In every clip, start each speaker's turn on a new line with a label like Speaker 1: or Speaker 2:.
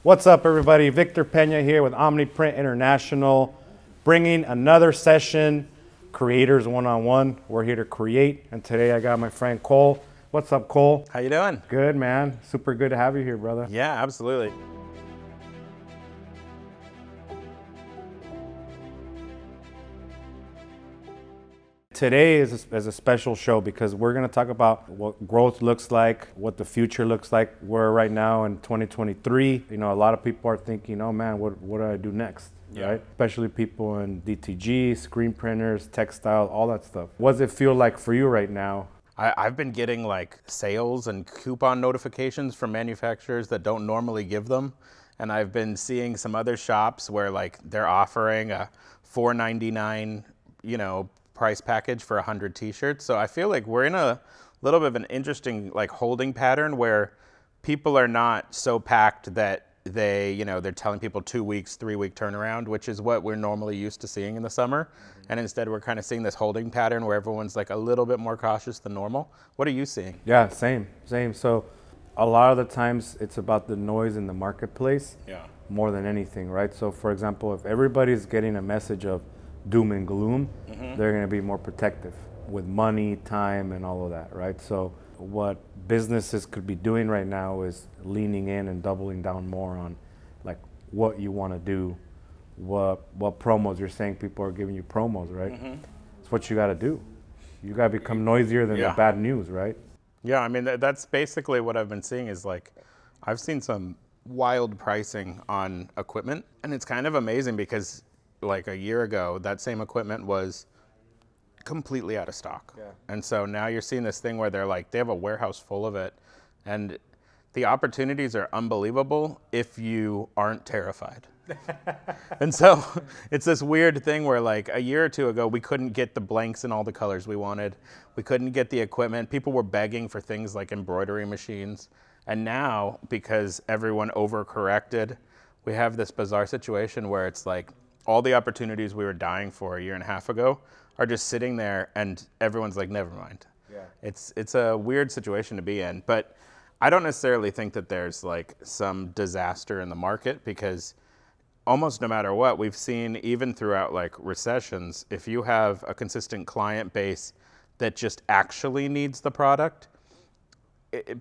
Speaker 1: What's up, everybody? Victor Pena here with OmniPrint International, bringing another session, Creators One-on-One. We're here to create, and today I got my friend Cole. What's up, Cole?
Speaker 2: How you doing?
Speaker 1: Good, man. Super good to have you here, brother.
Speaker 2: Yeah, absolutely.
Speaker 1: Today is a special show because we're going to talk about what growth looks like, what the future looks like. We're right now in 2023. You know, a lot of people are thinking, oh man, what do I do next? Yeah. Right? Especially people in DTG, screen printers, textile, all that stuff. What does it feel like for you right now?
Speaker 2: I've been getting like sales and coupon notifications from manufacturers that don't normally give them. And I've been seeing some other shops where like they're offering a $4.99, price package for 100 t-shirts. So I feel like we're in a little bit of an interesting like holding pattern where people are not so packed that they're telling people 2 weeks, 3-week turnaround, which is what we're normally used to seeing in the summer. And instead we're kind of seeing this holding pattern where everyone's like a little bit more cautious than normal. What are you seeing?
Speaker 1: Yeah, same. So a lot of the times it's about the noise in the marketplace more than anything, right? So for example, if everybody's getting a message of doom and gloom, they're going to be more protective with money, time, and all of that, right? So what businesses could be doing right now is leaning in and doubling down more on like what you want to do, what promos. You're saying people are giving you promos, right? It's what you got to do. You got to become noisier than the bad news, right?
Speaker 2: Yeah, I mean, that's basically what I've been seeing is like, I've seen some wild pricing on equipment, and it's kind of amazing because like a year ago, that same equipment was completely out of stock. Yeah. And so now you're seeing this thing where they're like, they have a warehouse full of it, and the opportunities are unbelievable if you aren't terrified. And so it's this weird thing where like a year or two ago, we couldn't get the blanks in all the colors we wanted. We couldn't get the equipment. People were begging for things like embroidery machines. And now, because everyone overcorrected, we have this bizarre situation where it's like all the opportunities we were dying for a year and a half ago are just sitting there, and everyone's like, never mind. Yeah. It's a weird situation to be in, but I don't necessarily think that there's like some disaster in the market, because almost no matter what, we've seen even throughout like recessions, if you have a consistent client base that just actually needs the product,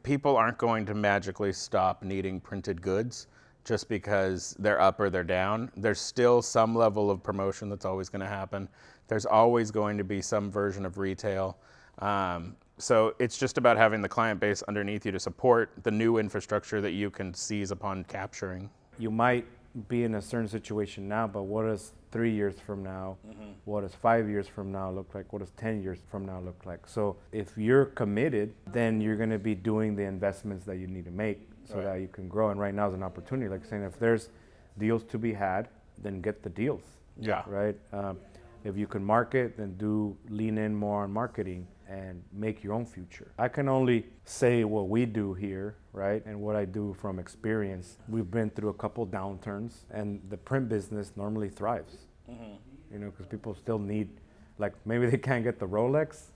Speaker 2: people aren't going to magically stop needing printed goods just because they're up or they're down. There's still some level of promotion that's always going to happen. There's always going to be some version of retail. So it's just about having the client base underneath you to support the new infrastructure that you can seize upon capturing.
Speaker 1: You might be in a certain situation now, but what does 3 years from now, what does 5 years from now look like? What does 10 years from now look like? So if you're committed, then you're going to be doing the investments that you need to make so that you can grow. And right now is an opportunity, like saying, if there's deals to be had, then get the deals.
Speaker 2: Yeah.
Speaker 1: Right. If you can market, then lean in more on marketing and make your own future. I can only say what we do here, right? And what I do from experience. We've been through a couple downturns, and the print business normally thrives. Because people still need, like, maybe they can't get the Rolex.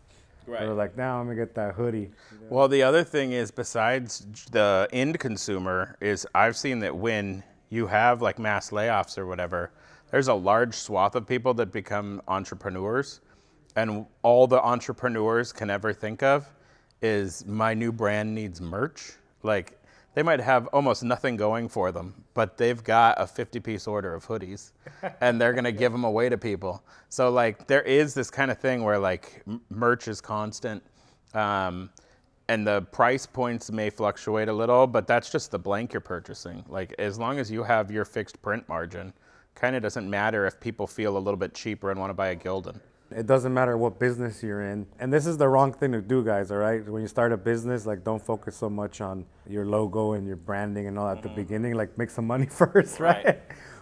Speaker 1: Right. They're like, now I'm gonna get that hoodie.
Speaker 2: Well, the other thing is, besides the end consumer, is I've seen that when you have like mass layoffs or whatever, there's a large swath of people that become entrepreneurs, and all the entrepreneurs can ever think of is, my new brand needs merch. Like, they might have almost nothing going for them, but they've got a 50-piece order of hoodies, and they're gonna give them away to people. So like, there is this kind of thing where like merch is constant, and the price points may fluctuate a little, but that's just the blank you're purchasing. Like, as long as you have your fixed print margin, kind of doesn't matter if people feel a little bit cheaper and want to buy a Gildan.
Speaker 1: It doesn't matter what business you're in. And this is the wrong thing to do, guys, all right? When you start a business, like, don't focus so much on your logo and your branding and all at the beginning. Like, make some money first, right?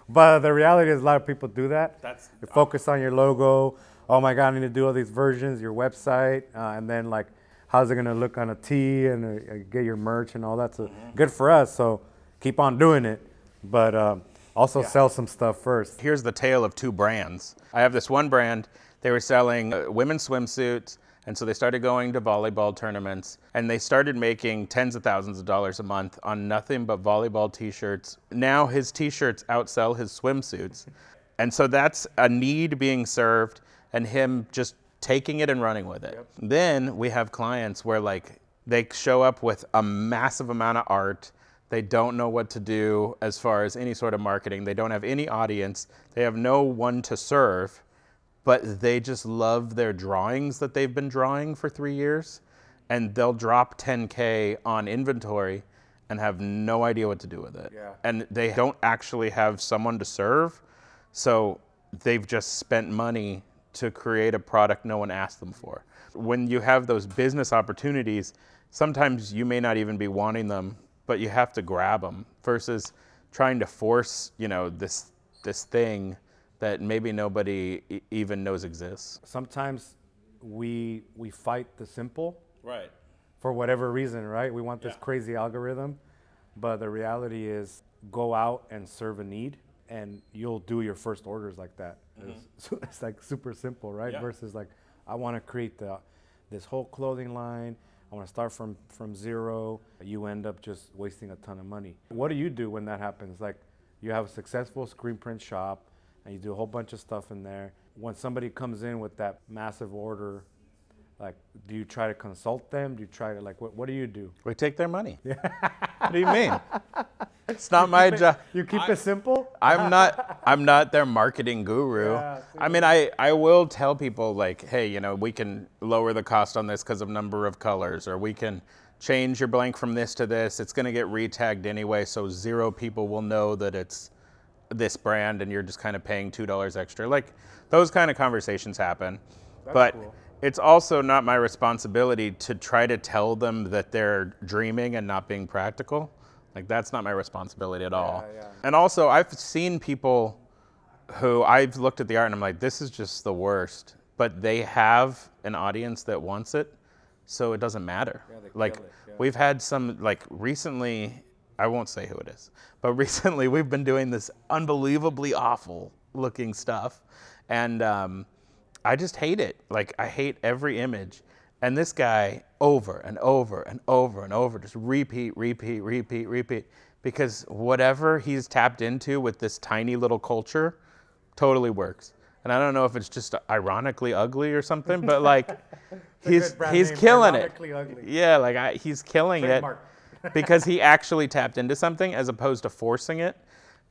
Speaker 1: But the reality is a lot of people do that. You focus on your logo. Oh my God, I need to do all these versions, your website, and then like, how's it gonna look on a tee, and get your merch and all that. So good for us, so keep on doing it. But also sell some stuff first.
Speaker 2: Here's the tale of two brands. I have this one brand. They were selling women's swimsuits And so they started going to volleyball tournaments, and they started making tens of thousands of dollars a month on nothing but volleyball t-shirts. Now his t-shirts outsell his swimsuits. And so that's a need being served, and him just taking it and running with it. Yep. Then we have clients where like they show up with a massive amount of art. They don't know what to do as far as any sort of marketing. They don't have any audience. They have no one to serve, but they just love their drawings that they've been drawing for 3 years, and they'll drop 10K on inventory and have no idea what to do with it. Yeah. And they don't actually have someone to serve, so they've just spent money to create a product no one asked them for. When you have those business opportunities, sometimes you may not even be wanting them, but you have to grab them versus trying to force, you know, this thing that maybe nobody even knows exists. Sometimes we fight the simple, right? For whatever reason, right? We want this crazy algorithm, but the reality is go out and serve a need, and you'll do your first orders like that. Mm-hmm. It's like super simple, right? Yeah. Versus like, I want to create this whole clothing line. I want to start from zero. You end up just wasting a ton of money. What do you do when that happens? Like, you have a successful screen print shop, and you do a whole bunch of stuff in there. When somebody comes in with that massive order, like, do you try to consult them? Do you try to, like, what do you do? We take their money. Yeah. What do you mean? It's not my job. You keep it simple? I'm not their marketing guru. Yeah, I mean, I will tell people like, hey, you know, we can lower the cost on this because of number of colors, or we can change your blank from this to this. It's going to get retagged anyway, so 0 people will know that it's this brand, and you're just kind of paying $2 extra. Like, those kind of conversations happen. That's but cool. It's also not my responsibility to try to tell them that they're dreaming and not being practical. Like, that's not my responsibility at all. Yeah. And also, I've seen people who I've looked at the art and I'm like, this is just the worst. But they have an audience that wants it, so it doesn't matter. Yeah, like, we've had some, like, recently, I won't say who it is, but recently we've been doing this unbelievably awful looking stuff. And I just hate it. Like, I hate every image. And this guy, over and over and over and over, just repeat, because whatever he's tapped into with this tiny little culture totally works. And I don't know if it's just ironically ugly or something, but like, he's killing it. Ugly. Yeah, like he's killing Trademark. It because he actually tapped into something as opposed to forcing it.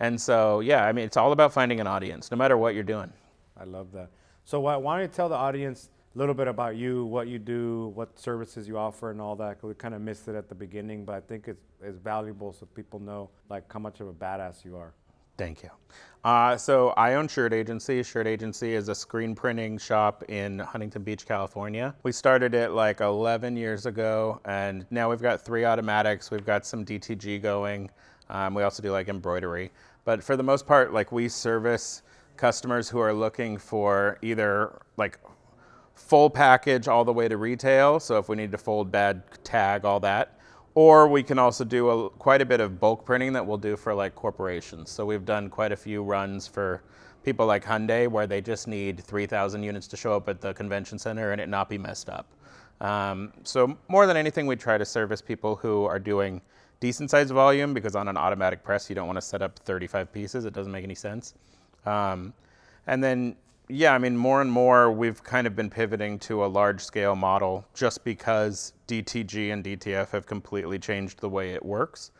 Speaker 2: And so, yeah, I mean, it's all about finding an audience, no matter what you're doing. I love that. So why don't you tell the audience a little bit about you, what you do, what services you offer, and all that? Because we kind of missed it at the beginning, but I think it's valuable so people know like how much of a badass you are. Thank you. So I own Shirt Agency. Shirt Agency is a screen printing shop in Huntington Beach, California. We started it like 11 years ago, and now we've got 3 automatics. We've got some DTG going. We also do like embroidery. But for the most part, like, we service customers who are looking for either like full package all the way to retail. So if we need to fold, bad, tag, all that. Or we can also do quite a bit of bulk printing that we'll do for like corporations. So we've done quite a few runs for people like Hyundai where they just need 3,000 units to show up at the convention center and it not be messed up. So more than anything, we try to service people who are doing decent sized volume, because on an automatic press, you don't want to set up 35 pieces. It doesn't make any sense. And then, yeah, I mean, more and more we've kind of been pivoting to a large scale model just because DTG and DTF have completely changed the way it works.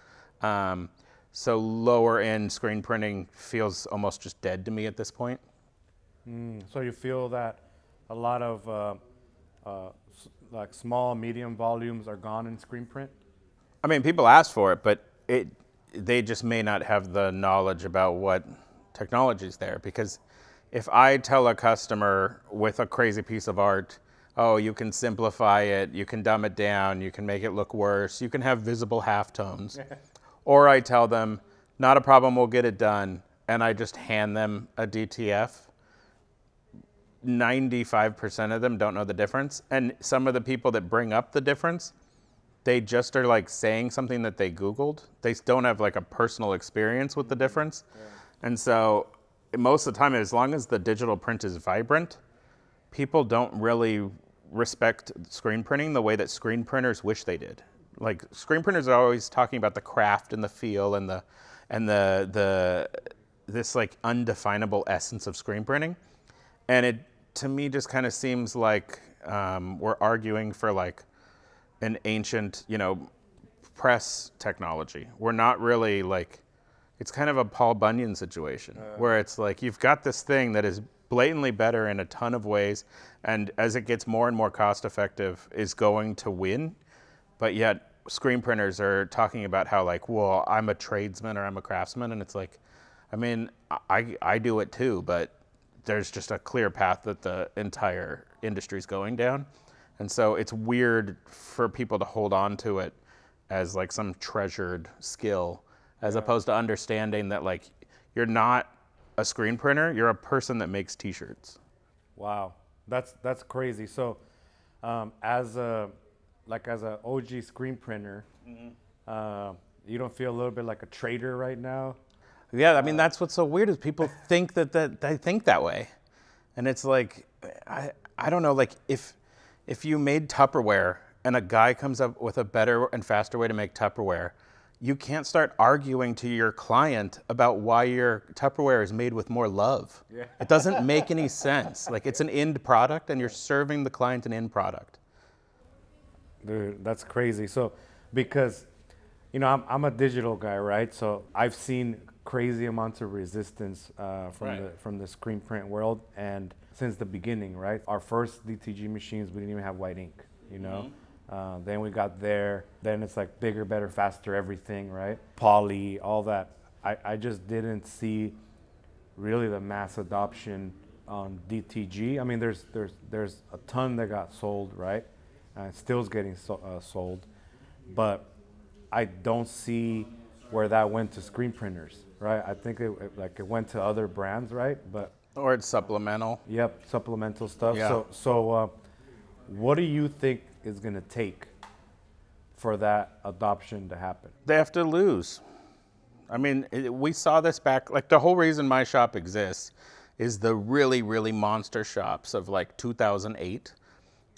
Speaker 2: So lower end screen printing feels almost just dead to me at this point. So you feel that a lot of like small, medium volumes are gone in screen print? I mean, people ask for it, but they just may not have the knowledge about what technology is there. Because if I tell a customer with a crazy piece of art, oh, you can simplify it, you can dumb it down, you can make it look worse, you can have visible halftones. Or I tell them, not a problem, we'll get it done, and I just hand them a DTF, 95% of them don't know the difference. And some of the people that bring up the difference, they just are like saying something that they Googled. They don't have like a personal experience with the difference. Yeah. And so most of the time, as long as the digital print is vibrant, people don't really respect screen printing the way that screen printers wish they did. Like screen printers are always talking about the craft and the feel and the this like undefinable essence of screen printing. And it, to me, just kind of seems like we're arguing for like an ancient, you know, press technology. We're not really like, it's kind of a Paul Bunyan situation where it's like you've got this thing that is blatantly better in a ton of ways, and as it gets more and more cost effective is going to win, but yet screen printers are talking about how like, well, I'm a tradesman or I'm a craftsman, and it's like, I mean, I do it too, but there's just a clear path that the entire industry is going down. And so it's weird for people to hold on to it as like some treasured skill, as opposed to understanding that like you're not a screen printer, you're a person that makes t-shirts.
Speaker 1: Wow, that's crazy. So as a OG screen printer, you don't feel a little bit like a trader right now?
Speaker 2: Yeah, I mean, that's what's so weird is people think that they think that way. And it's like, I don't know, like if you made Tupperware and a guy comes up with a better and faster way to make Tupperware, you can't start arguing to your client about why your Tupperware is made with more love. Yeah. It doesn't make any sense. Like it's an end product and you're serving the client an end product.
Speaker 1: Dude, that's crazy. So, because, you know, I'm a digital guy, right? So I've seen crazy amounts of resistance from the screen print world, and since the beginning, right? Our first DTG machines, we didn't even have white ink, you know? Then we got there, then it's like bigger, better, faster, everything, right? Poly, all that. I just didn't see really the mass adoption on DTG. I mean, there's a ton that got sold, right? Still is getting sold, but I don't see where that went to screen printers, right? I think it went to other brands, right? But
Speaker 2: or it's supplemental.
Speaker 1: Yep, supplemental stuff.
Speaker 2: Yeah.
Speaker 1: So what do you think is going to take for that adoption to happen?
Speaker 2: They have to lose. I mean, we saw this back, like the whole reason my shop exists is the really, really monster shops of like 2008.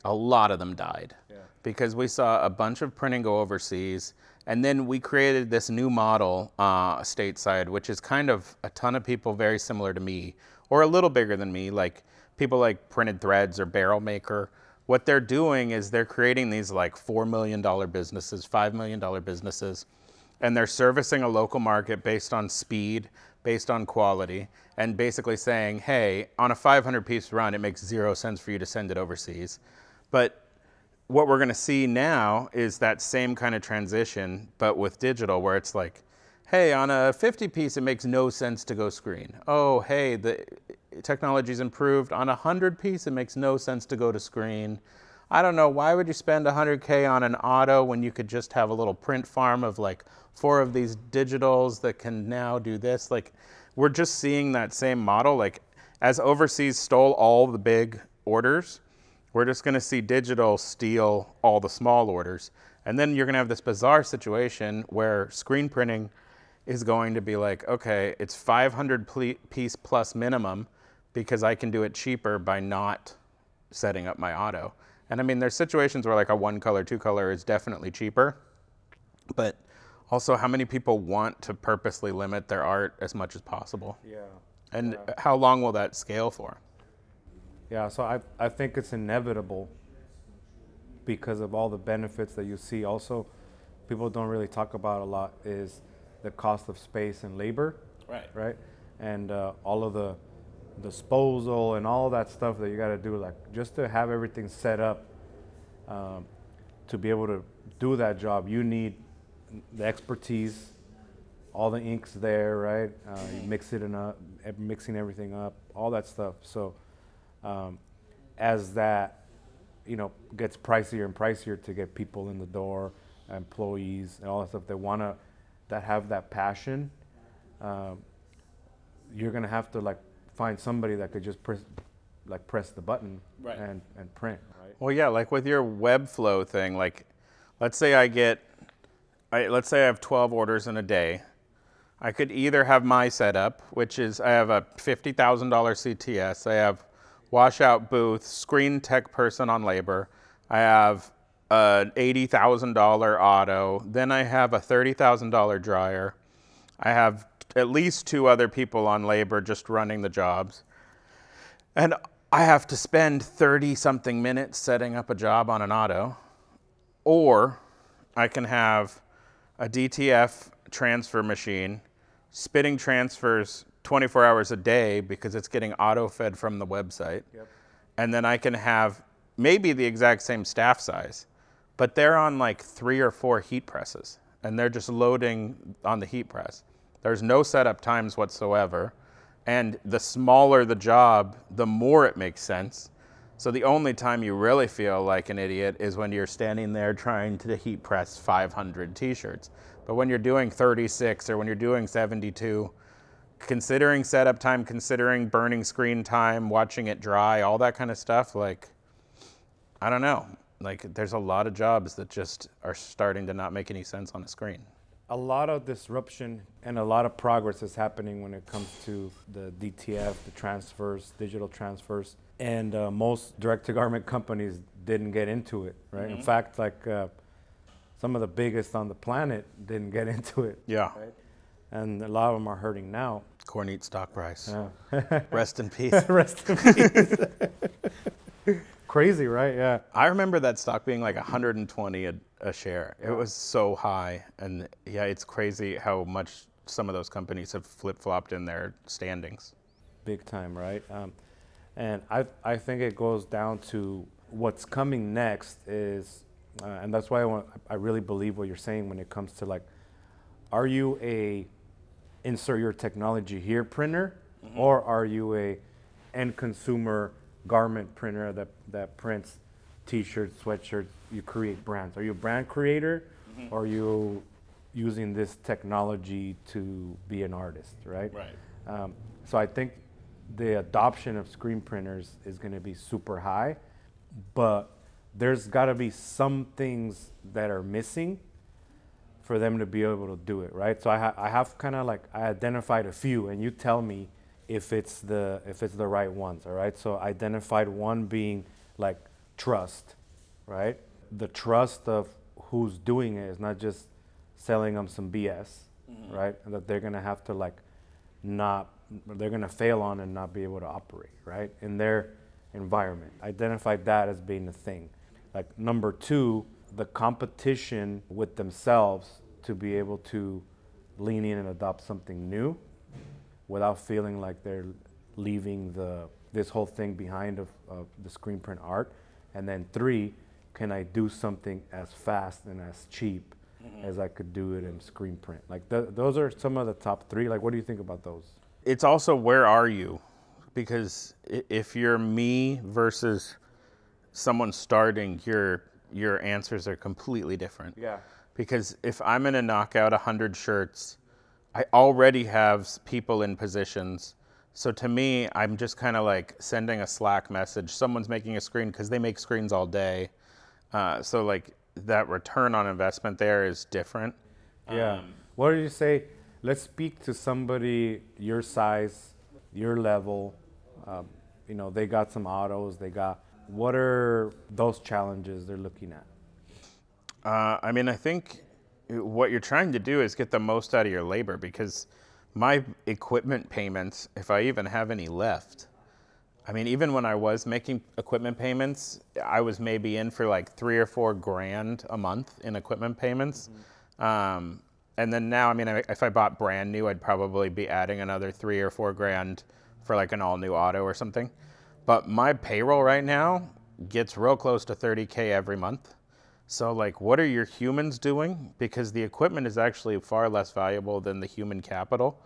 Speaker 2: A lot of them died because we saw a bunch of printing go overseas. And then we created this new model stateside, which is kind of a ton of people very similar to me, or a little bigger than me, like people like Printed Threads or Barrel Maker. What they're doing is they're creating these like $4 million businesses, $5 million businesses, and they're servicing a local market based on speed, based on quality, and basically saying, hey, on a 500-piece run, it makes 0 cents for you to send it overseas. But what we're going to see now is that same kind of transition, but with digital, where it's like, hey, on a 50-piece, it makes no sense to go screen. Oh, hey, the technology's improved. On a 100-piece, it makes no sense to go to screen. I don't know, why would you spend $100K on an auto when you could just have a little print farm of like 4 of these digitals that can now do this? Like, we're just seeing that same model. Like, as overseas stole all the big orders, we're just going to see digital steal all the small orders. And then you're going to have this bizarre situation where screen printing is going to be like, okay, it's 500-piece plus minimum because I can do it cheaper by not setting up my auto. And I mean, there's situations where like a 1-color, 2-color is definitely cheaper. But also, how many people want to purposely limit their art as much as possible?
Speaker 1: Yeah.
Speaker 2: And how long will that scale for?
Speaker 1: Yeah, so I think it's inevitable because of all the benefits that you see. Also, people don't really talk about a lot is the cost of space and labor. Right? And all of the disposal and all that stuff that you got to do, like just to have everything set up to be able to do that job, you need the expertise, all the inks there, right? You mixing everything up, all that stuff. So as that, you know, gets pricier and pricier to get people in the door, employees and all that stuff, that have that passion, you're gonna have to like find somebody that could just press the button and print, right?
Speaker 2: Well, yeah, like with your Webflow thing, like let's say I have 12 orders in a day. I could either have my setup, which is I have a $50,000 CTS, I have washout booth, screen tech person on labor. I have an $80,000 auto. Then I have a $30,000 dryer. I have at least 2 other people on labor just running the jobs. And I have to spend 30-something minutes setting up a job on an auto. Or I can have a DTF transfer machine spitting transfers 24 hours a day because it's getting auto-fed from the website. Yep. And then I can have maybe the exact same staff size, but they're on like 3 or 4 heat presses, and they're just loading on the heat press. There's no setup times whatsoever. And the smaller the job, the more it makes sense. So the only time you really feel like an idiot is when you're standing there trying to heat press 500 t-shirts. But when you're doing 36 or when you're doing 72, considering setup time, considering burning screen time, watching it dry, all that kind of stuff, like, I don't know. Like, there's a lot of jobs that just are starting to not make any sense on a screen.
Speaker 1: A lot of disruption and a lot of progress is happening when it comes to the DTF, the transfers, digital transfers. And most direct-to-garment companies didn't get into it, right? Mm-hmm. In fact, like some of the biggest on the planet didn't get into it.
Speaker 2: Yeah.
Speaker 1: Right? And a lot of them are hurting now.
Speaker 2: Corneat stock price.
Speaker 1: Yeah.
Speaker 2: Rest in peace.
Speaker 1: Rest in peace. Crazy, right? Yeah.
Speaker 2: I remember that stock being like 120 a share. Yeah. It was so high. And yeah, it's crazy how much some of those companies have flip-flopped in their standings.
Speaker 1: Big time, right? And I think it goes down to what's coming next is, and that's why I really believe what you're saying when it comes to like, are you a insert your technology here printer, mm-hmm. or are you a end consumer garment printer that prints t-shirts, sweatshirts, you create brands? Are you a brand creator, mm-hmm. or are you using this technology to be an artist, right?
Speaker 2: Right.
Speaker 1: So I think the adoption of screen printers is going to be super high, but there's got to be some things that are missing for them to be able to do it, right? So I have kind of like, I identified a few, and you tell me if it's the right ones, all right? So I identified one being like trust, right? The trust of who's doing it is not just selling them some BS, mm-hmm. right? And that they're gonna have to like they're gonna fail on and not be able to operate, right? In their environment. Identified that as being the thing. Like number 2, the competition with themselves to be able to lean in and adopt something new without feeling like they're leaving this whole thing behind of the screen print art. And then 3, can I do something as fast and as cheap mm-hmm. as I could do it in screen print? Like those are some of the top 3. Like, what do you think about those?
Speaker 2: It's also, where are you? Because if you're me versus someone starting, your answers are completely different.
Speaker 1: Yeah.
Speaker 2: Because if I'm going to knock out 100 shirts, I already have people in positions. So to me, I'm just kind of like sending a Slack message. Someone's making a screen because they make screens all day. So like that return on investment there is different.
Speaker 1: Yeah. What did you say? Let's speak to somebody your size, your level. They got some autos. What are those challenges they're looking at?
Speaker 2: I think what you're trying to do is get the most out of your labor, because my equipment payments, if I even have any left, even when I was making equipment payments, I was maybe in for like $3 or $4 grand a month in equipment payments. Mm-hmm. And then now, if I bought brand new, I'd probably be adding another $3 or $4 grand for like an all new auto or something. But my payroll right now gets real close to $30K every month. So like, what are your humans doing? Because the equipment is actually far less valuable than the human capital.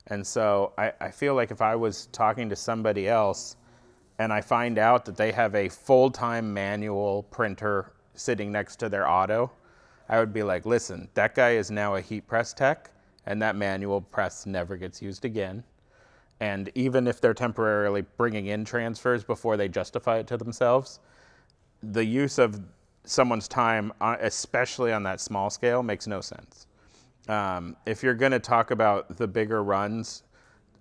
Speaker 2: And so I feel like if I was talking to somebody else and I find out that they have a full-time manual printer sitting next to their auto, I would be like, listen, that guy is now a heat press tech, and that manual press never gets used again. And even if they're temporarily bringing in transfers before they justify it to themselves, the use of someone's time, especially on that small scale, makes no sense. If you're going to talk about the bigger runs,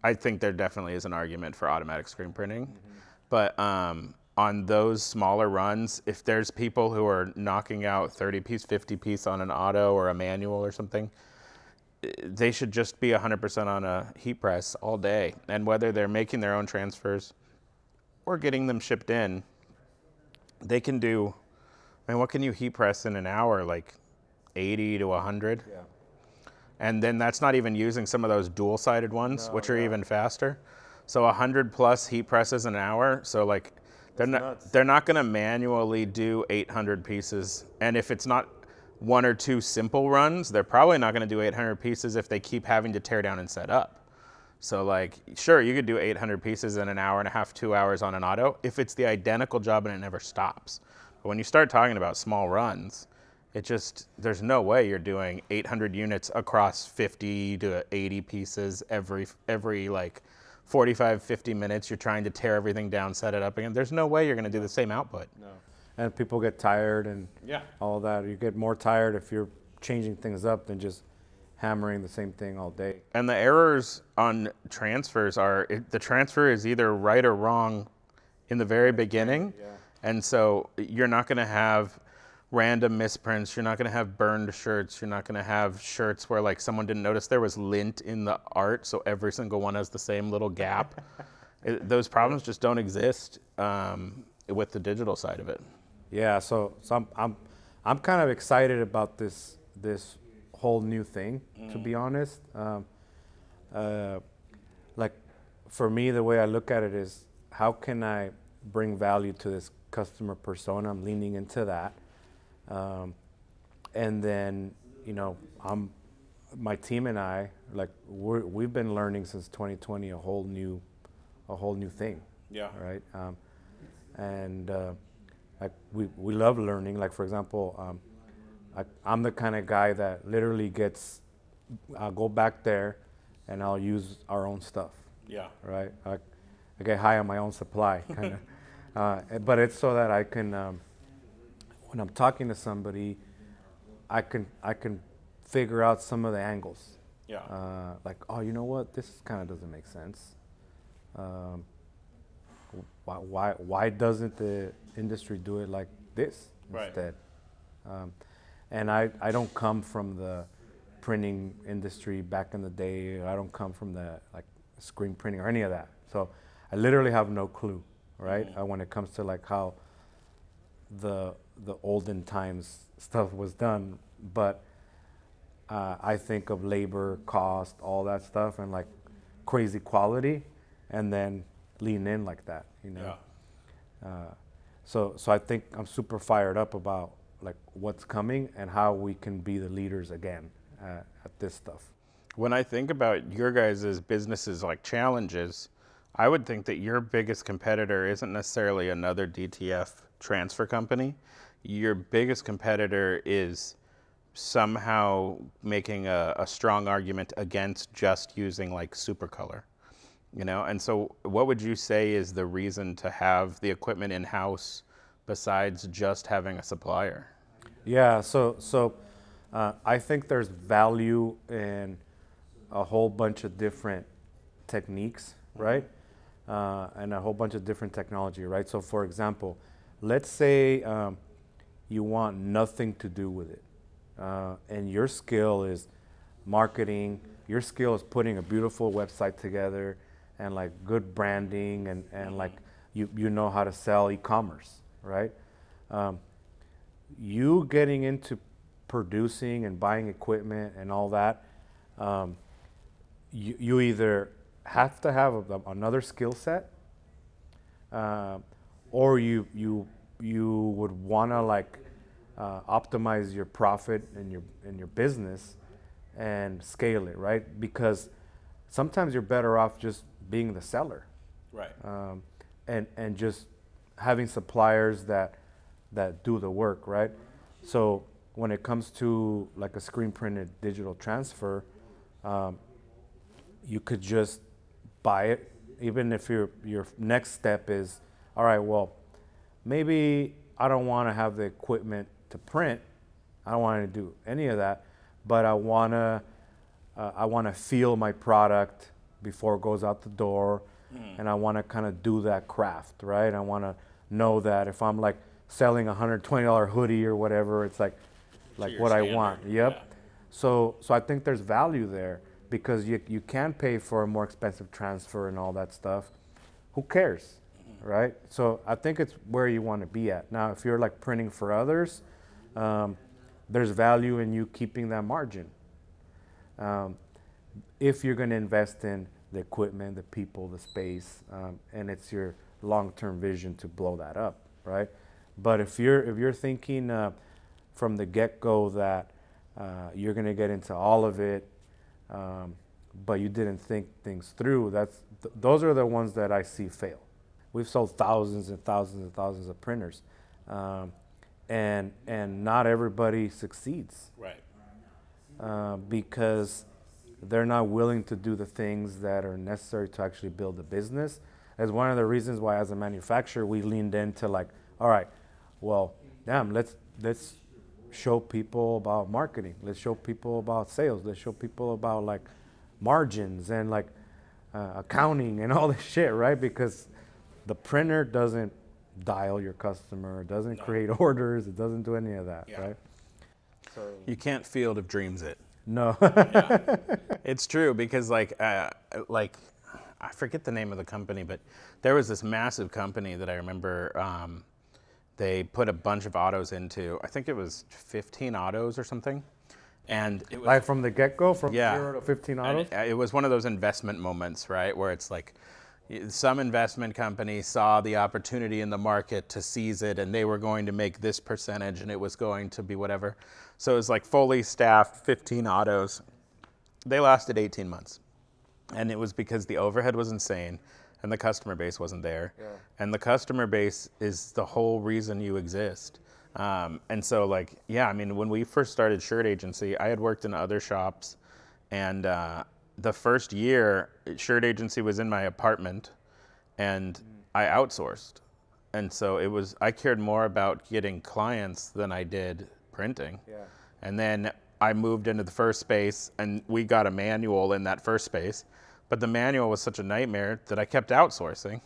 Speaker 2: I think there definitely is an argument for automatic screen printing. But on those smaller runs, if there's people who are knocking out 30 piece, 50 piece on an auto or a manual or something, they should just be 100% on a heat press all day. And whether they're making their own transfers or getting them shipped in, they can do, I mean, what can you heat press in an hour? Like 80 to 100?
Speaker 1: Yeah.
Speaker 2: And then that's not even using some of those dual-sided ones, which are even faster. So 100 plus heat presses an hour. So like they're not going to manually do 800 pieces. And if it's not one or two simple runs, they're probably not going to do 800 pieces if they keep having to tear down and set up. So like, sure, you could do 800 pieces in an hour and a half, 2 hours on an auto if it's the identical job and it never stops. But when you start talking about small runs, it just, there's no way you're doing 800 units across 50 to 80 pieces every like 45, 50 minutes. You're trying to tear everything down, set it up again. There's no way you're going to do the same output.
Speaker 1: No. And people get tired and all that. You get more tired if you're changing things up than just hammering the same thing all day.
Speaker 2: And the errors on transfers are, the transfer is either right or wrong in the very beginning. Yeah. And so you're not going to have random misprints. You're not going to have burned shirts. You're not going to have shirts where like someone didn't notice there was lint in the art, so every single one has the same little gap. Those problems just don't exist with the digital side of it.
Speaker 1: Yeah, so I'm kind of excited about this whole new thing, to be honest. Like for me, the way I look at it is, how can I bring value to this customer persona? I'm leaning into that. And then, you know, my team and I, like we've been learning since 2020 a whole new thing.
Speaker 2: Yeah.
Speaker 1: Right. Like we love learning. Like for example, I'm the kind of guy that literally I'll go back there and I'll use our own stuff.
Speaker 2: Yeah.
Speaker 1: Right. I get high on my own supply, kind of. But it's so that I can, when I'm talking to somebody, I can figure out some of the angles.
Speaker 2: Yeah.
Speaker 1: Like, oh, you know what? This kind of doesn't make sense. Why doesn't the industry do it like this instead? And I don't come from the printing industry back in the day. I don't come from the like screen printing or any of that. So I literally have no clue, right? When it comes to like how the olden times stuff was done. But I think of labor, cost, all that stuff, and like crazy quality, and then lean in like that, you know? Yeah. So I think I'm super fired up about like what's coming and how we can be the leaders again at this stuff.
Speaker 2: When I think about your guys' businesses like challenges, I would think that your biggest competitor isn't necessarily another DTF transfer company. Your biggest competitor is somehow making a strong argument against just using like Supercolor, you know? And so what would you say is the reason to have the equipment in-house besides just having a supplier?
Speaker 1: Yeah, so I think there's value in a whole bunch of different techniques, right? And a whole bunch of different technology, right? So for example, let's say you want nothing to do with it. And your skill is marketing, your skill is putting a beautiful website together and like good branding and like you know how to sell e-commerce, right? You getting into producing and buying equipment and all that, you either have to have another skill set, or you would want to like optimize your profit in your business and scale it, right? Because sometimes you're better off just being the seller,
Speaker 2: right?
Speaker 1: And just having suppliers that do the work, right? So when it comes to like a screen printed digital transfer, you could just buy it, even if your next step is, all right, well, maybe I don't want to have the equipment to print. I don't want to do any of that, but I want to feel my product before it goes out the door. and I want to kind of do that craft, right? I want to know that if I'm like selling a $120 hoodie or whatever, it's like what I want. Yep. Yeah. So I think there's value there because you can pay for a more expensive transfer and all that stuff. Who cares, right? So I think it's where you want to be at. Now, if you're like printing for others, there's value in you keeping that margin. If you're going to invest in the equipment, the people, the space, and it's your long-term vision to blow that up, right? But if you're thinking from the get-go that you're going to get into all of it, but you didn't think things through, those are the ones that I see fail. We've sold thousands and thousands and thousands of printers, and not everybody succeeds,
Speaker 2: right?
Speaker 1: Because they're not willing to do the things that are necessary to actually build a business. That's one of the reasons why, as a manufacturer, we leaned into like, all right, well, damn, let's show people about marketing. Let's show people about sales. Let's show people about like margins and like accounting and all this shit, right? Because the printer doesn't dial your customer, it doesn't create orders, it doesn't do any of that, right?
Speaker 2: So you can't Field of Dreams it.
Speaker 1: No.
Speaker 2: Yeah. It's true because like I forget the name of the company, but there was this massive company that I remember they put a bunch of autos into, I think it was 15 autos or something. And it was,
Speaker 1: like from the get-go, from 0 to 15 autos?
Speaker 2: It was one of those investment moments, right? Where it's like some investment company saw the opportunity in the market to seize it and they were going to make this percentage and it was going to be whatever. So it was like fully staffed, 15 autos. They lasted 18 months. And it was because the overhead was insane and the customer base wasn't there. Yeah. And the customer base is the whole reason you exist. And so like, yeah, I mean, when we first started Shirt Agency, I had worked in other shops and the first year, Shirt Agency was in my apartment and I outsourced. And so I cared more about getting clients than I did printing. Yeah. And then I moved into the first space and we got a manual in that first space. But the manual was such a nightmare that I kept outsourcing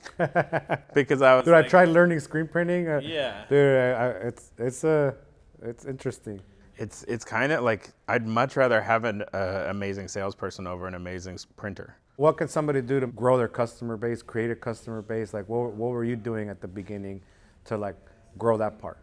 Speaker 2: because I was.
Speaker 1: Dude, I tried learning screen printing.
Speaker 2: Yeah.
Speaker 1: Dude, it's interesting.
Speaker 2: It's kind of like I'd much rather have an amazing salesperson over an amazing printer.
Speaker 1: What can somebody do to grow their customer base, create a customer base? Like, what were you doing at the beginning to like grow that part?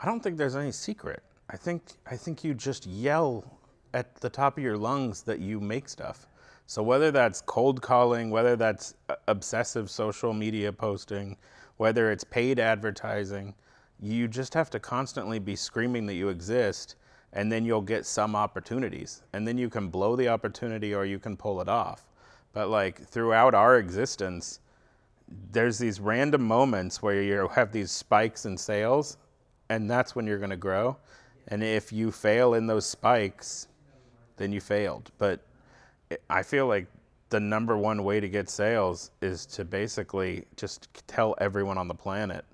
Speaker 2: I don't think there's any secret. I think you just yell at the top of your lungs that you make stuff. So whether that's cold calling, whether that's obsessive social media posting, whether it's paid advertising, you just have to constantly be screaming that you exist, and then you'll get some opportunities. And then you can blow the opportunity or you can pull it off. But like throughout our existence, there's these random moments where you have these spikes in sales, and that's when you're going to grow. And if you fail in those spikes, then you failed. But I feel like the number one way to get sales is to basically just tell everyone on the planet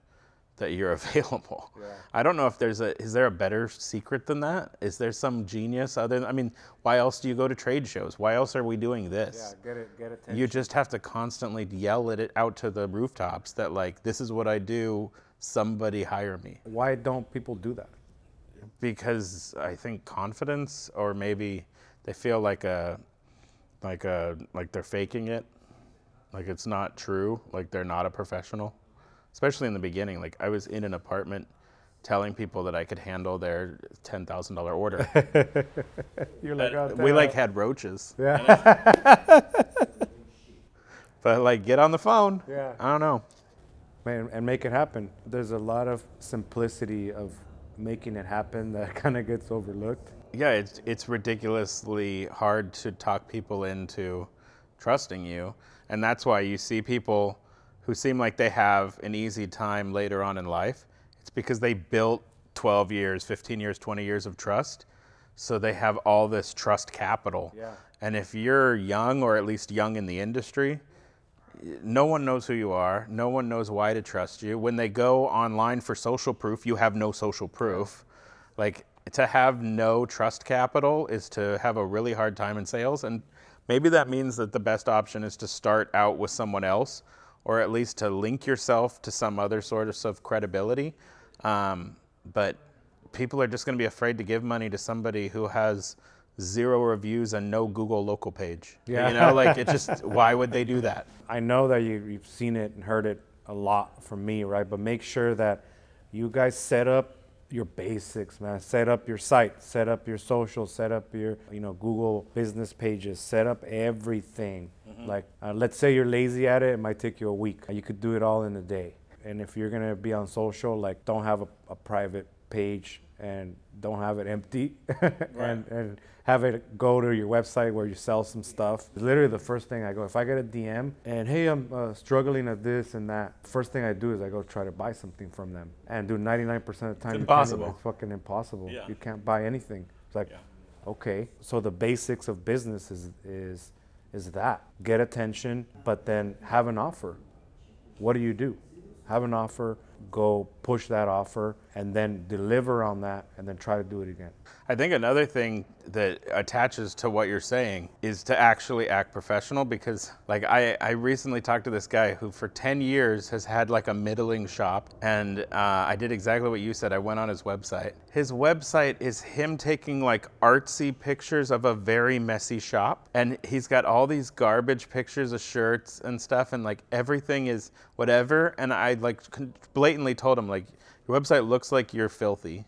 Speaker 2: that you're available. Yeah. I don't know if is there a better secret than that? Is there some genius I mean, why else do you go to trade shows? Why else are we doing this?
Speaker 1: Yeah, get attention.
Speaker 2: You just have to constantly yell it out to the rooftops that like, this is what I do, somebody hire me.
Speaker 1: Why don't people do that?
Speaker 2: Because I think confidence, or maybe they feel like they're faking it, like it's not true, like they're not a professional. Especially in the beginning, like I was in an apartment telling people that I could handle their $10,000 order.
Speaker 1: You're like, oh,
Speaker 2: we like had roaches.
Speaker 1: Yeah.
Speaker 2: But like, get on the phone.
Speaker 1: Yeah.
Speaker 2: I don't know.
Speaker 1: Man, and make it happen. There's a lot of simplicity of making it happen that kind of gets overlooked.
Speaker 2: Yeah, it's ridiculously hard to talk people into trusting you, and that's why you see people who seem like they have an easy time later on in life. It's because they built 12 years, 15 years, 20 years of trust, so they have all this trust capital. Yeah. And if you're young, or at least young in the industry, no one knows who you are. No one knows why to trust you. When they go online for social proof, you have no social proof. Like, to have no trust capital is to have a really hard time in sales. And maybe that means that the best option is to start out with someone else, or at least to link yourself to some other sort of credibility. But people are just going to be afraid to give money to somebody who has 0 reviews and no Google local page.
Speaker 1: Yeah.
Speaker 2: You know, like, it just, why would they do that?
Speaker 1: I know that you've seen it and heard it a lot from me, right? But make sure that you guys set up your basics, man. Set up your site, set up your social, set up your, Google business pages, set up everything. Like, let's say you're lazy at it, it might take you a week. You could do it all in a day. And if you're gonna be on social, like, don't have a private page and don't have it empty.
Speaker 2: Right.
Speaker 1: and have it go to your website where you sell some stuff. Literally the first thing I go, if I get a DM and, hey, I'm struggling at this and that, first thing I do is I go try to buy something from them. And do 99% of the time,
Speaker 2: impossible.
Speaker 1: It's fucking impossible.
Speaker 2: Yeah.
Speaker 1: You can't buy anything. It's like, okay. So the basics of business is that. Get attention, but then have an offer. What do? Have an offer, go push that offer, and then deliver on that, and then try to do it again.
Speaker 2: I think another thing that attaches to what you're saying is to actually act professional, because like I recently talked to this guy who for 10 years has had like a middling shop, and I did exactly what you said. I went on his website. His website is him taking like artsy pictures of a very messy shop, and he's got all these garbage pictures of shirts and stuff, and like everything is whatever, and I like blatantly told him, like, your website looks like you're filthy.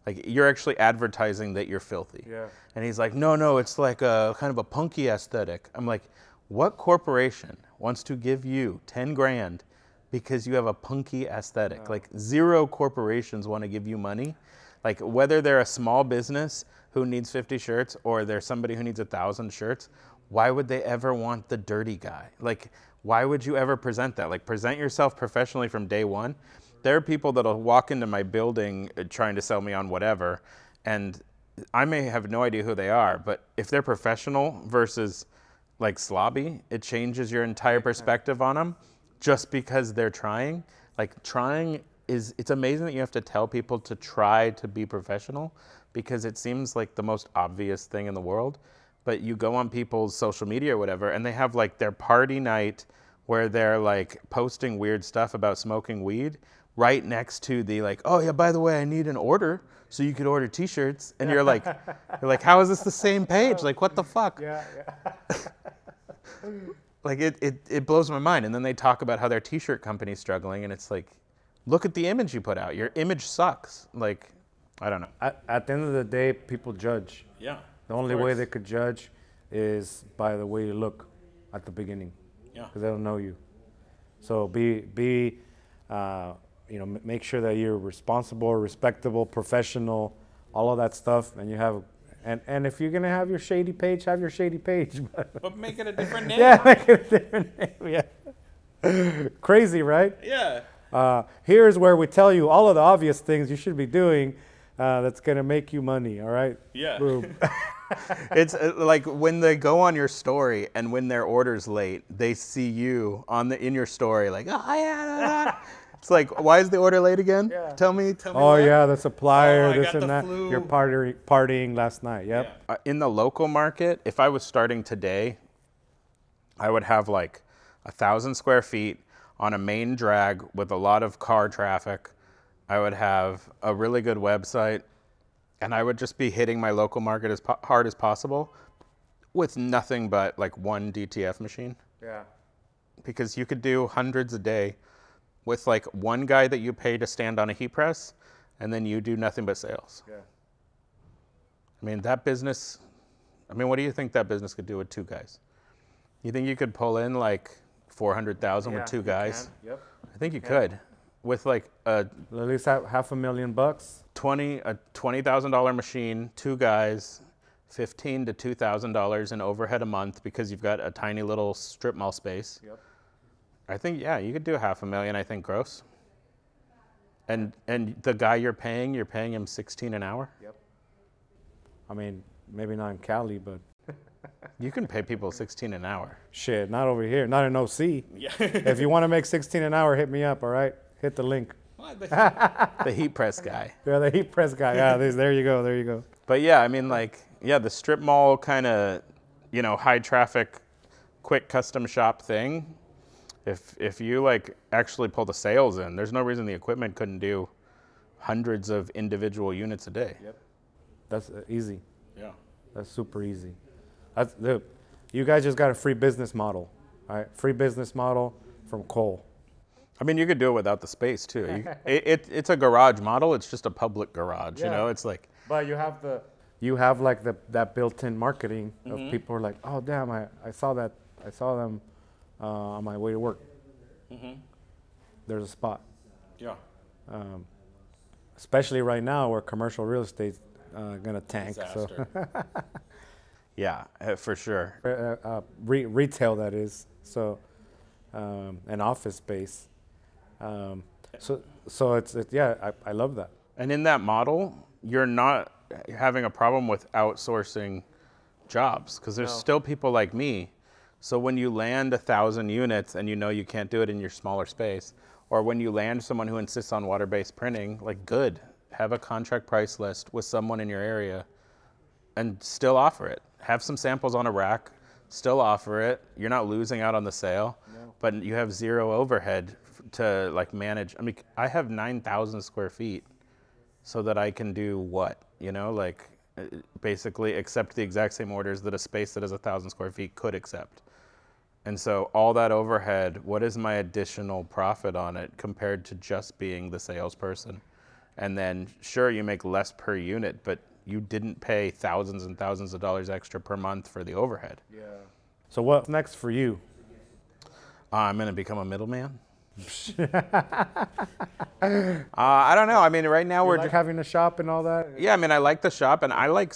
Speaker 2: Like, you're actually advertising that you're filthy.
Speaker 1: Yeah.
Speaker 2: And he's like, no, it's like a kind of a punky aesthetic. I'm like, what corporation wants to give you 10 grand because you have a punky aesthetic?
Speaker 1: Oh.
Speaker 2: Like, 0 corporations want to give you money. Like, whether they're a small business who needs 50 shirts or they're somebody who needs 1,000 shirts, why would they ever want the dirty guy? Like, why would you ever present that? Like, present yourself professionally from day one. There are people that'll walk into my building trying to sell me on whatever, and I may have no idea who they are, but if they're professional versus like slobby, it changes your entire perspective on them just because they're trying. Like, trying is, it's amazing that you have to tell people to try to be professional, because it seems like the most obvious thing in the world. But you go on people's social media or whatever, and they have like their party night where they're like posting weird stuff about smoking weed right next to the like, oh yeah, by the way, I need an order so you could order t-shirts. And you're like, how is this the same page? Like, what the fuck?
Speaker 1: Yeah.
Speaker 2: Like, it blows my mind. And then they talk about how their t-shirt company's struggling, and it's like, look at the image you put out. Your image sucks. Like, I don't know.
Speaker 1: At the end of the day, people judge.
Speaker 2: Yeah.
Speaker 1: The only way they could judge is by the way you look at the beginning.
Speaker 2: Yeah.
Speaker 1: Because they don't know you. So make sure that you're responsible, respectable, professional, all of that stuff, and you have, and if you're gonna have your shady page, have your shady page.
Speaker 2: But make it a different name.
Speaker 1: Yeah, make it a different name. Yeah. Crazy, right?
Speaker 2: Yeah.
Speaker 1: Here's where we tell you all of the obvious things you should be doing that's gonna make you money. All right.
Speaker 2: Yeah.
Speaker 1: Boom.
Speaker 2: It's like when they go on your story and when their order's late, they see you in your story like, oh yeah. It's like, why is the order late again?
Speaker 1: Yeah.
Speaker 2: Tell me.
Speaker 1: Oh
Speaker 2: what?
Speaker 1: yeah, the supplier,
Speaker 2: I
Speaker 1: this
Speaker 2: got
Speaker 1: and
Speaker 2: the
Speaker 1: that.
Speaker 2: flu.
Speaker 1: You're partying last night. Yep.
Speaker 2: Yeah. In the local market, if I was starting today, I would have like 1,000 square feet on a main drag with a lot of car traffic. I would have a really good website, and I would just be hitting my local market as hard as possible with nothing but like one DTF machine.
Speaker 1: Yeah.
Speaker 2: Because you could do hundreds a day with like one guy that you pay to stand on a heat press, and then you do nothing but sales.
Speaker 1: Yeah.
Speaker 2: I mean, that business, what do you think that business could do with 2 guys? You think you could pull in like 400,000 with 2 guys?
Speaker 1: Yep.
Speaker 2: I think you could. With like
Speaker 1: At least $500,000.
Speaker 2: a $20,000 machine, 2 guys, $1,500 to $2,000 in overhead a month because you've got a tiny little strip mall space.
Speaker 1: Yep.
Speaker 2: I think, yeah, you could do $500,000, I think, gross. And the guy you're paying him $16 an hour.
Speaker 1: Yep. I mean, maybe not in Cali, but
Speaker 2: You can pay people $16 an hour.
Speaker 1: shit, not over here, not in OC.
Speaker 2: Yeah.
Speaker 1: If you want to make $16 an hour, hit me up. All right, hit the link.
Speaker 2: The heat press guy.
Speaker 1: Yeah, the heat press guy. Yeah, there you go. There you go.
Speaker 2: But yeah, the strip mall kind of you know, high traffic, quick custom shop thing, if you like actually pull the sales in, there's no reason the equipment couldn't do hundreds of individual units a day.
Speaker 1: Yep. That's easy.
Speaker 2: Yeah.
Speaker 1: That's super easy. You guys just got a free business model, right? Free business model from Cole.
Speaker 2: I mean, you could do it without the space too. It's a garage model. It's just a public garage. Yeah. You know, it's like.
Speaker 1: But you have like that built-in marketing of people who are like, oh damn, I saw them on my way to work. There's a spot.
Speaker 2: Yeah.
Speaker 1: Especially right now where commercial real estate's gonna tank.
Speaker 2: Disaster. So. Yeah, for sure.
Speaker 1: Retail, that is. So, an office space. So it's yeah, I love that.
Speaker 2: And in that model, you're not having a problem with outsourcing jobs because there's still people like me. So when you land 1,000 units and you know you can't do it in your smaller space, or when you land someone who insists on water-based printing, like good, have a contract price list with someone in your area and still offer it. Have some samples on a rack, still offer it. You're not losing out on the sale, but you have zero overhead to like manage. I mean, I have 9,000 square feet so that I can do what, you know, like basically accept the exact same orders that a space that is 1,000 square feet could accept. And so all that overhead, what is my additional profit on it compared to just being the salesperson? And then sure, you make less per unit, but you didn't pay thousands and thousands of dollars extra per month for the overhead.
Speaker 1: Yeah. So what's next for you?
Speaker 2: I'm going to become a middleman. I don't know. I mean, right now we're
Speaker 1: like having a shop and all that.
Speaker 2: Yeah, I mean, I like the shop, and I like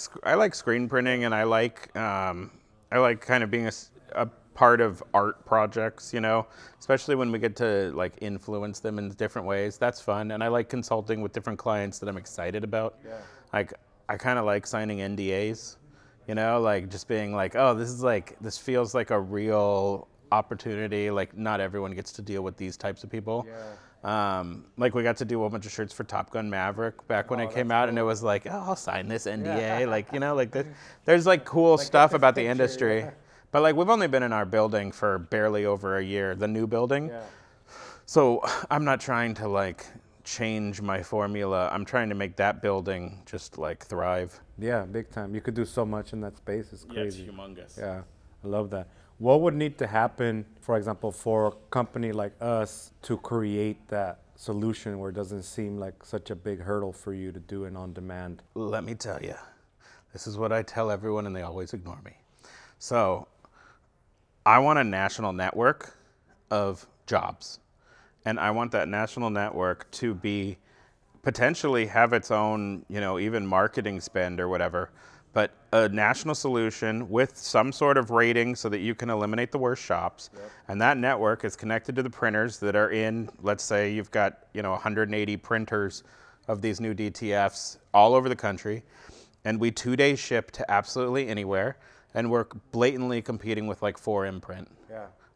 Speaker 2: screen printing, and I like kind of being a part of art projects, you know, especially when we get to like influence them in different ways. That's fun, and I like consulting with different clients that I'm excited about. Yeah. Like I kind of like signing NDAs, you know, like just being like, oh, this feels like a real opportunity. Like not everyone gets to deal with these types of people. Yeah. Like we got to do a bunch of shirts for Top Gun Maverick back when it came out, and it was like, oh, I'll sign this NDA. Yeah. Like, you know, like there's like cool like stuff about the industry. Yeah. But like we've only been in our building for barely over a year, the new building. Yeah. So I'm not trying to like change my formula. I'm trying to make that building just like thrive.
Speaker 1: Yeah, big time. You could do so much in that space. It's crazy.
Speaker 2: Yeah, it's humongous.
Speaker 1: Yeah, I love that. What would need to happen, for example, for a company like us to create that solution where it doesn't seem like such a big hurdle for you to do it on demand?
Speaker 2: Let me tell you, this is what I tell everyone and they always ignore me. So I want a national network of jobs. And I want that national network to be potentially have its own, you know, even marketing spend or whatever, but a national solution with some sort of rating so that you can eliminate the worst shops. Yep. And that network is connected to the printers that are in, let's say you've got, you know, 180 printers of these new DTFs all over the country. And we 2-day ship to absolutely anywhere. And we're blatantly competing with like 4Imprint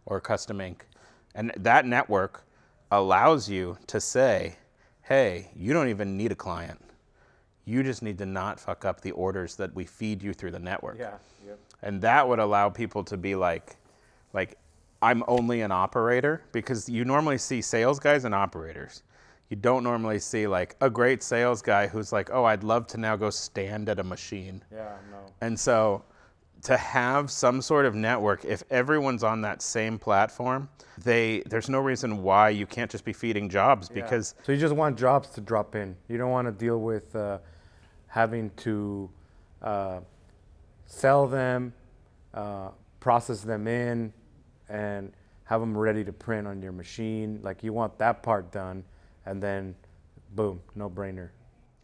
Speaker 2: or Custom Ink. And that network allows you to say, hey, you don't even need a client. You just need to not fuck up the orders that we feed you through the network. Yeah. Yep. And that would allow people to be like, I'm only an operator, because you normally see sales guys and operators. You don't normally see like a great sales guy who's like, oh, I'd love to now go stand at a machine. Yeah, no. And so to have some sort of network, if everyone's on that same platform, there's no reason why you can't just be feeding jobs, because...
Speaker 1: So you just want jobs to drop in. You don't want to deal with having to sell them, process them in, and have them ready to print on your machine. Like you want that part done, and then boom, no brainer.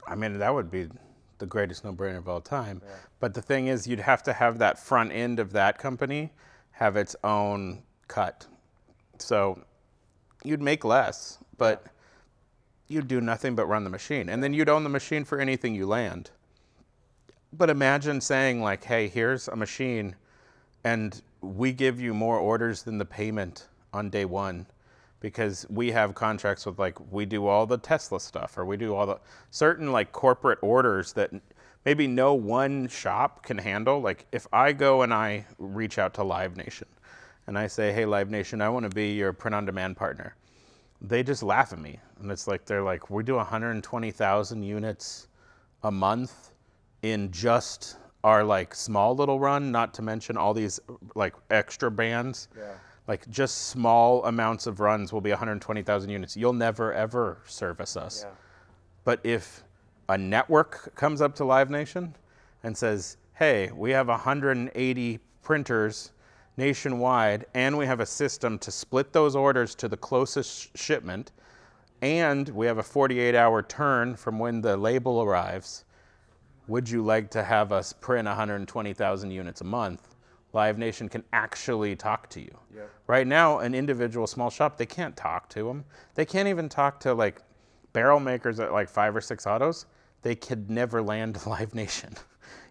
Speaker 2: I mean, that would be the greatest no-brainer of all time. Yeah. But the thing is, you'd have to have that front end of that company have its own cut. So you'd make less, but you'd do nothing but run the machine. And then you'd own the machine for anything you land. But imagine saying like, hey, here's a machine, and we give you more orders than the payment on day one, because we have contracts with, like, we do all the Tesla stuff, or we do all the certain like corporate orders that maybe no one shop can handle. Like if I go and I reach out to Live Nation and I say, hey, Live Nation, I want to be your print-on-demand partner. They just laugh at me. And it's like, they're like, we do 120,000 units a month in just our like small little run, not to mention all these like extra bands. Yeah. Like just small amounts of runs will be 120,000 units. You'll never ever service us. Yeah. But if a network comes up to Live Nation and says, hey, we have 180 printers nationwide, and we have a system to split those orders to the closest shipment, and we have a 48-hour turn from when the label arrives, would you like to have us print 120,000 units a month? Live Nation can actually talk to you. Yep. Right now, an individual small shop, they can't talk to them. They can't even talk to like barrel makers at like 5 or 6 autos. They could never land Live Nation.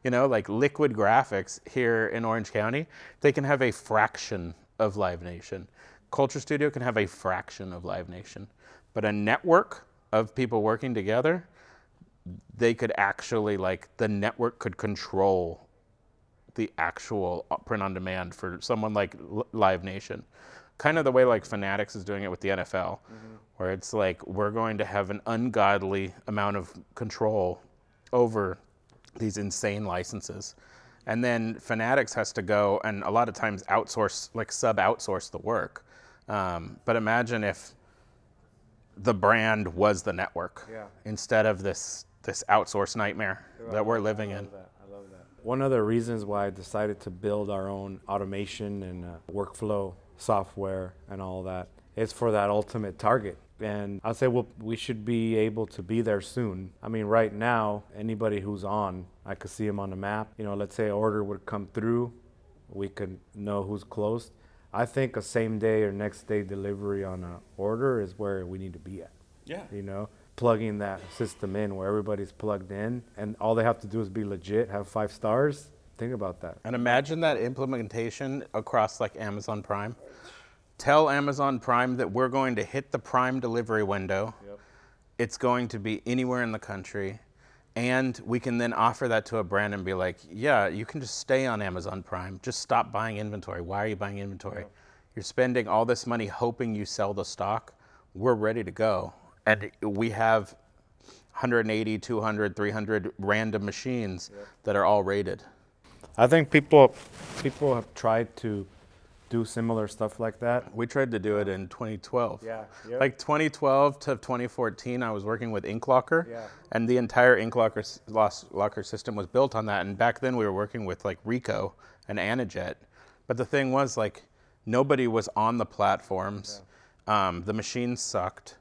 Speaker 2: You know, like Liquid Graphics here in Orange County, they can have a fraction of Live Nation. Culture Studio can have a fraction of Live Nation. But a network of people working together, they could actually, like, the network could control the actual print on demand for someone like Live Nation. Kind of the way like Fanatics is doing it with the NFL, where it's like, we're going to have an ungodly amount of control over these insane licenses. And then Fanatics has to go and a lot of times outsource, like sub-outsource the work. But imagine if the brand was the network instead of this outsourced nightmare that we're living in.
Speaker 1: I love that. One of the reasons why I decided to build our own automation and workflow software and all that is for that ultimate target. And I'll say, well, we should be able to be there soon. I mean, right now, anybody who's on, I could see them on the map. You know, let's say an order would come through, we could know who's closed. I think a same day or next day delivery on an order is where we need to be at. Yeah. You know, plugging that system in where everybody's plugged in and all they have to do is be legit, have 5 stars. Think about that.
Speaker 2: And imagine that implementation across like Amazon Prime. Tell Amazon Prime that we're going to hit the Prime delivery window. Yep. It's going to be anywhere in the country. And we can then offer that to a brand and be like, yeah, you can just stay on Amazon Prime. Just stop buying inventory. Why are you buying inventory? Yep. You're spending all this money hoping you sell the stock. We're ready to go. And we have 180, 200, 300 random machines that are all rated.
Speaker 1: I think people have tried to do similar stuff like that.
Speaker 2: We tried to do it in 2012.
Speaker 1: Yeah. Yep.
Speaker 2: Like 2012 to 2014, I was working with Ink Locker, and the entire Ink Locker system was built on that. And back then we were working with like Ricoh and Anajet. But the thing was like nobody was on the platforms. The machines sucked,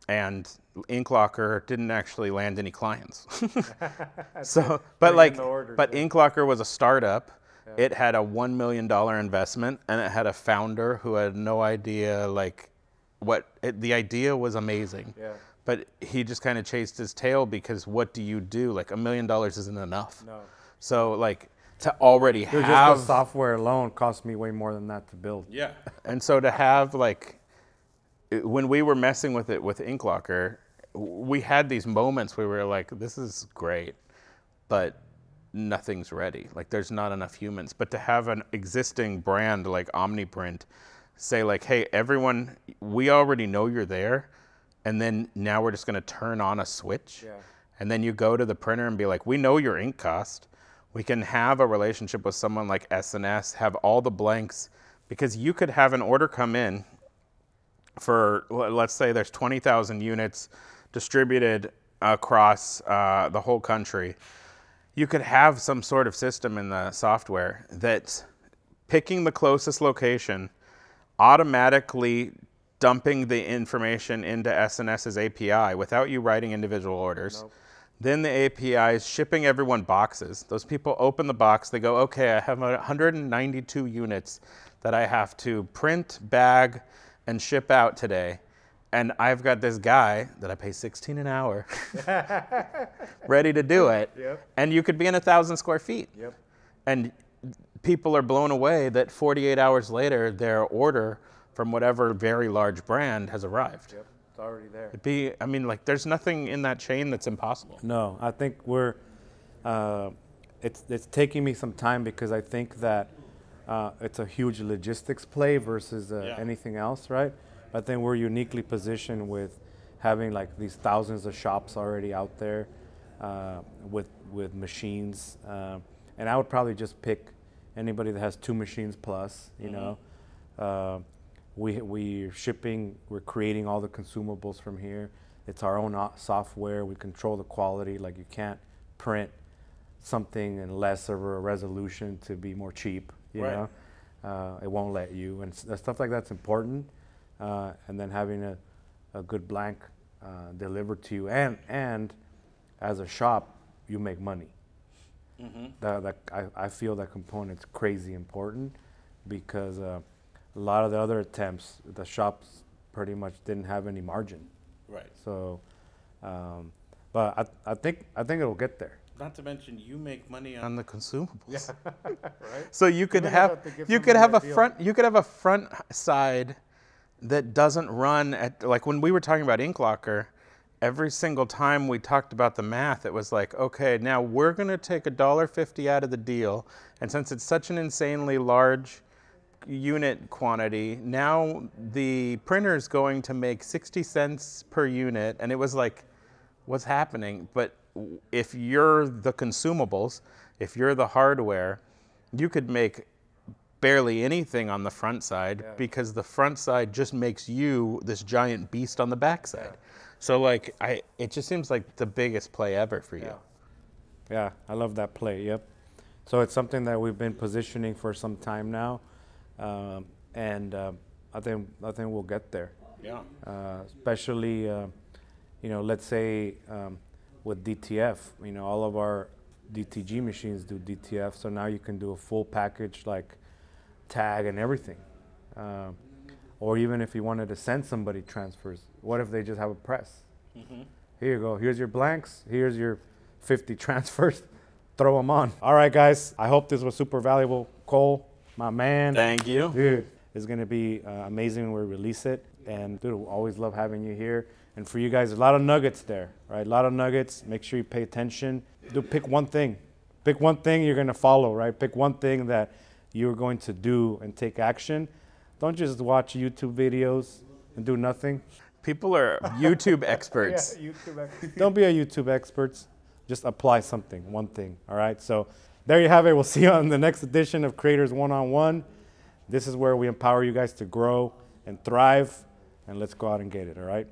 Speaker 2: and Ink Locker didn't actually land any clients. So, but Ink Locker was a startup. It had a $1 million investment, and it had a founder who had no idea, like, the idea was amazing. Yeah. But he just kind of chased his tail because what do you do? Like, $1 million isn't enough. No. So, like, to already have...
Speaker 1: Just the software alone cost me way more than that to build.
Speaker 2: Yeah. And so to have, like, when we were messing with it with Ink Locker, we had these moments where we were like, this is great, but nothing's ready. Like there's not enough humans. But to have an existing brand like OmniPrint say like, hey, everyone, we already know you're there. And then now we're just going to turn on a switch. Yeah. And then you go to the printer and be like, we know your ink cost. We can have a relationship with someone like S&S, have all the blanks, because you could have an order come in for, let's say there's 20,000 units distributed across the whole country. You could have some sort of system in the software that's picking the closest location, automatically dumping the information into S&S's API without you writing individual orders. Nope. Then the API is shipping everyone boxes. Those people open the box, they go, okay, I have 192 units that I have to print, bag, and ship out today. And I've got this guy that I pay $16 an hour ready to do it. Yep. And you could be in 1,000 square feet. Yep. And people are blown away that 48 hours later, their order from whatever very large brand has arrived.
Speaker 1: Yep. It's already there.
Speaker 2: I mean, like, there's nothing in that chain that's impossible.
Speaker 1: No, I think It's taking me some time because I think that it's a huge logistics play versus anything else, right? I think we're uniquely positioned with having like these thousands of shops already out there with machines, and I would probably just pick anybody that has 2 machines plus. You know, we're shipping, we're creating all the consumables from here. It's our own software. We control the quality. Like you can't print something in less of a resolution to be more cheap. You know, it won't let you, and stuff like that's important. And then having a good blank delivered to you, and as a shop, you make money. I feel that component's crazy important because a lot of the other attempts, the shops pretty much didn't have any margin.
Speaker 2: Right.
Speaker 1: So, but I think it'll get there.
Speaker 2: Not to mention, you make money on the consumables. Yeah.
Speaker 1: Right.
Speaker 2: So you could have a front side that doesn't run at, like when we were talking about ink locker, every single time we talked about the math, it was like, okay, now we're going to take $1.50 out of the deal, and since it's such an insanely large unit quantity, now the printer's going to make 60 cents per unit, and it was like, what's happening? But if you're the consumables, if you're the hardware, you could make barely anything on the front side because the front side just makes you this giant beast on the back side. So like, it just seems like the biggest play ever for you.
Speaker 1: Yeah, I love that play. Yep. So it's something that we've been positioning for some time now, and I think we'll get there.
Speaker 2: Yeah.
Speaker 1: Especially, you know, let's say with DTF, you know, all of our DTG machines do DTF, so now you can do a full package like tag and everything. Or even if you wanted to send somebody transfers, what if they just have a press? Here you go, here's your blanks, here's your 50 transfers, throw them on. All right, guys, I hope this was super valuable. Cole, my man.
Speaker 2: Thank you.
Speaker 1: Dude, it's gonna be amazing when we release it. And dude, we always love having you here. And for you guys, a lot of nuggets there, right? A lot of nuggets. Make sure you pay attention. Dude, pick one thing. Pick one thing you're gonna follow, right? Pick one thing that you're going to do and take action. Don't just watch YouTube videos and do nothing.
Speaker 2: People are YouTube experts.
Speaker 1: Don't be a YouTube expert. Just apply something, one thing, all right? So there you have it. We'll see you on the next edition of Creators One-on-One. This is where we empower you guys to grow and thrive, and let's go out and get it, all right?